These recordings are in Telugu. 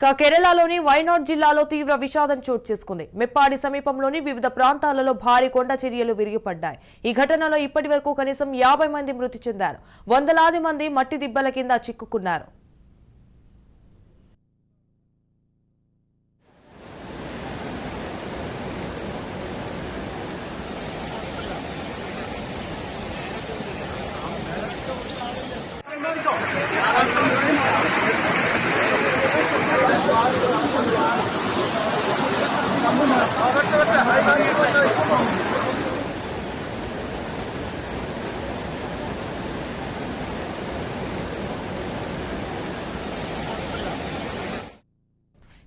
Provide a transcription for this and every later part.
కేరళలోని వైనాడ్ జిల్లాలో తీవ్ర విషాదం చోటు చేసుకుంది. మెప్పాడి సమీపంలోని వివిధ ప్రాంతాలలో భారీ కొండ చర్యలు విరిగిపడ్డాయి. ఈ ఘటనలో ఇప్పటివరకు కనీసం 50 మంది మృతి చెందారు. వందలాది మంది మట్టి దిబ్బల కింద చిక్కుకున్నారు.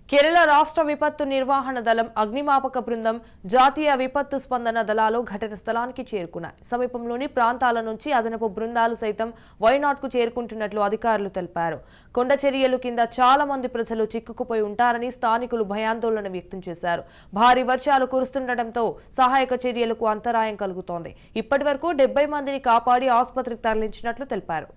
కేరళ రాష్ట్ర విపత్తు నిర్వహణ దళం, అగ్నిమాపక బృందం, జాతీయ విపత్తు స్పందన దళాలు ఘటన స్థలానికి చేరుకున్నాయి. సమీపంలోని ప్రాంతాల నుంచి అదనపు బృందాలు సైతం వైనాడ్కు చేరుకుంటున్నట్లు అధికారులు తెలిపారు. కొండ చర్యలు కింద చాలా మంది ప్రజలు చిక్కుకుపోయి ఉంటారని స్థానికులు భయాందోళన వ్యక్తం చేశారు. భారీ వర్షాలు కురుస్తుండటంతో సహాయక చర్యలకు అంతరాయం కలుగుతోంది. ఇప్పటి వరకు 70 మందిని కాపాడి ఆసుపత్రికి తరలించినట్లు తెలిపారు.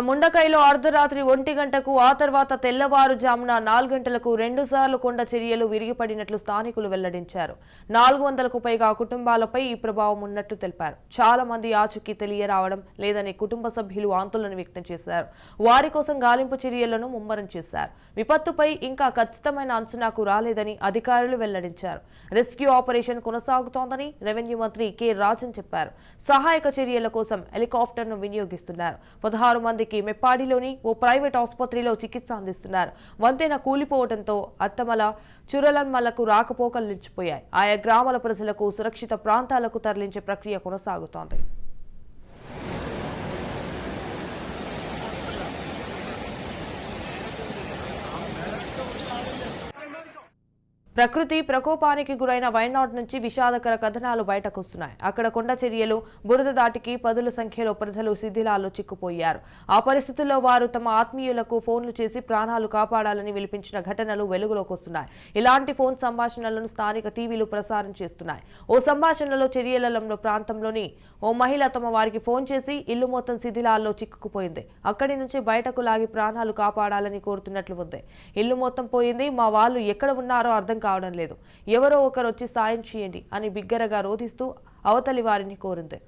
ముండకైలో అర్ధరాత్రి 1 గంటకు, ఆ తర్వాత తెల్లవారుజామున 4 గంటలకు 2 సార్లు కొండ చర్యలు విరిగిపడినట్లు స్థానికులు వెల్లడించారు. 400కు పైగా కుటుంబాలపై ఈ ప్రభావం ఉన్నట్లు తెలిపారు. చాలా మంది ఆచూకీ తెలియరావడం లేదని కుటుంబ సభ్యులు ఆందోళన వ్యక్తం చేశారు. వారి కోసం గాలింపు చర్యలను ముమ్మరం చేశారు. విపత్తుపై ఇంకా ఖచ్చితమైన అంచనాకు రాలేదని అధికారులు వెల్లడించారు. రెస్క్యూ ఆపరేషన్ కొనసాగుతోందని రెవెన్యూ మంత్రి కె రాజన్ చెప్పారు. సహాయక చర్యల కోసం హెలికాప్టర్ను వినియోగిస్తున్నారు. 16 మందికి మెప్పాడిలోని ఓ ప్రైవేట్ ఆసుపత్రిలో చికిత్స అందిస్తున్నారు. వంతెన కూలిపోవడంతో అత్తమల, చురలన్మలకు రాకపోకలు నిలిచిపోయాయి. ఆయా గ్రామాల ప్రజలకు సురక్షిత ప్రాంతాలకు తరలించే ప్రక్రియ కొనసాగుతోంది. ప్రకృతి ప్రకోపానికి గురైన వైనాడ్ నుంచి విషాదకర కథనాలు బయటకొస్తున్నాయి. అక్కడ కొండ చర్యలు, బురద దాటికి పదుల సంఖ్యలో ప్రజలు శిథిలాల్లో చిక్కుపోయారు. ఆ పరిస్థితుల్లో వారు తమ ఆత్మీయులకు ఫోన్లు చేసి ప్రాణాలు కాపాడాలని విలిపించిన ఘటనలు వెలుగులోకి వస్తున్నాయి. ఇలాంటి ఫోన్ సంభాషణలను స్థానిక టీవీలు ప్రసారం చేస్తున్నాయి. ఓ సంభాషణలో చర్యలలో ప్రాంతంలోని ఓ మహిళ తమ వారికి ఫోన్ చేసి ఇల్లు మొత్తం శిథిలాల్లో చిక్కుకుపోయింది, అక్కడి నుంచి బయటకు లాగి ప్రాణాలు కాపాడాలని కోరుతున్నట్లు ఉంది. ఇల్లు మొత్తం పోయింది, మా వాళ్ళు ఎక్కడ ఉన్నారో అర్థం కావడం లేదు, ఎవరో ఒకరు వచ్చి సాయం చేయండి అని బిగ్గరగా రోధిస్తూ అవతలి వారిని కోరింది.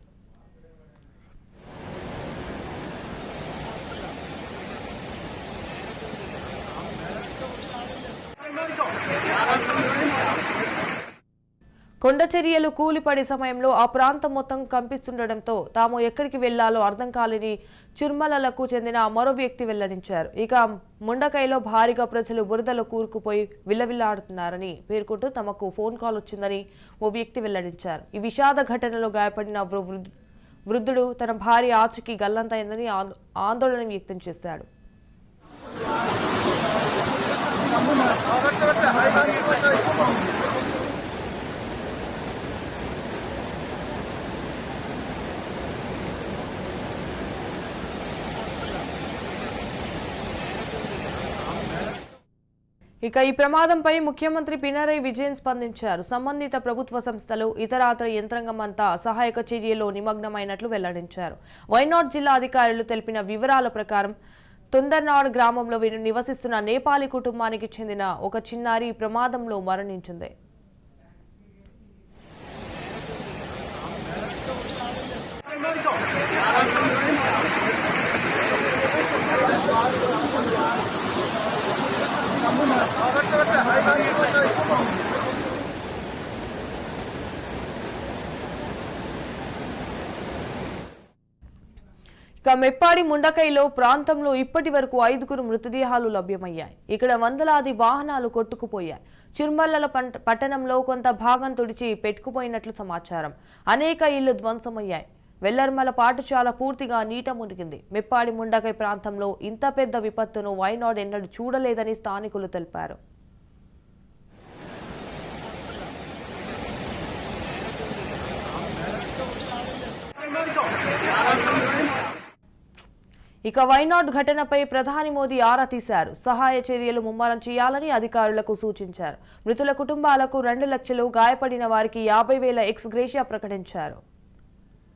కొండ చర్యలు కూలిపడే సమయంలో ఆ ప్రాంతం మొత్తం కంపిస్తుండటంతో తాము ఎక్కడికి వెళ్లాలో అర్థం కాలేని చుర్మలకు చెందిన మరో వ్యక్తి వెల్లడించారు. ఇక ముండకైలో భారీగా ప్రజలు బురదలో కూరుకుపోయి విల్లవిల్లాడుతున్నారని పేర్కొంటూ తమకు ఫోన్ కాల్ వచ్చిందని ఓ వ్యక్తి వెల్లడించారు. ఈ విషాద ఘటనలో గాయపడిన వృద్ధుడు తన భార్య ఆచూకీ గల్లంతైందని ఆందోళన వ్యక్తం చేశాడు. ఇక ఈ ప్రమాదంపై ముఖ్యమంత్రి పినరయి విజయన్ స్పందించారు. సంబంధిత ప్రభుత్వ సంస్థలు, ఇతరాతర యంత్రాంగం అంతా సహాయక చర్యలో నిమగ్నమైనట్లు వెల్లడించారు. వైనాడ్ జిల్లా అధికారులు తెలిపిన వివరాల ప్రకారం తొందర్నాడ్ గ్రామంలో నివసిస్తున్న నేపాలీ కుటుంబానికి చెందిన ఒక చిన్నారి ఈ ప్రమాదంలో మరణించింది. ఇక మెప్పాడి ముండకైలో ప్రాంతంలో ఇప్పటి వరకు 5గురు మృతదేహాలు లభ్యమయ్యాయి. ఇక్కడ వందలాది వాహనాలు కొట్టుకుపోయాయి. చిర్మల్ల పట్టణంలో కొంత భాగం తుడిచి పెట్టుకుపోయినట్లు సమాచారం. అనేక ఇళ్లు ధ్వంసమయ్యాయి. వెల్లర్మల పాఠశాల పూర్తిగా నీట మునిగింది. మెప్పాడి ముండకై ప్రాంతంలో ఇంత పెద్ద విపత్తును వైనాడ్ ఎన్నడూ చూడలేదని స్థానికులు తెలిపారు. ఇక వైనాడ్ ఘటనపై ప్రధాని మోదీ ఆరా తీశారు. సహాయ చర్యలు ముమ్మరం చేయాలని అధికారులకు సూచించారు. మృతుల కుటుంబాలకు 2 లక్షలు, గాయపడిన వారికి 50,000 ఎక్స్ గ్రేషియా ప్రకటించారు.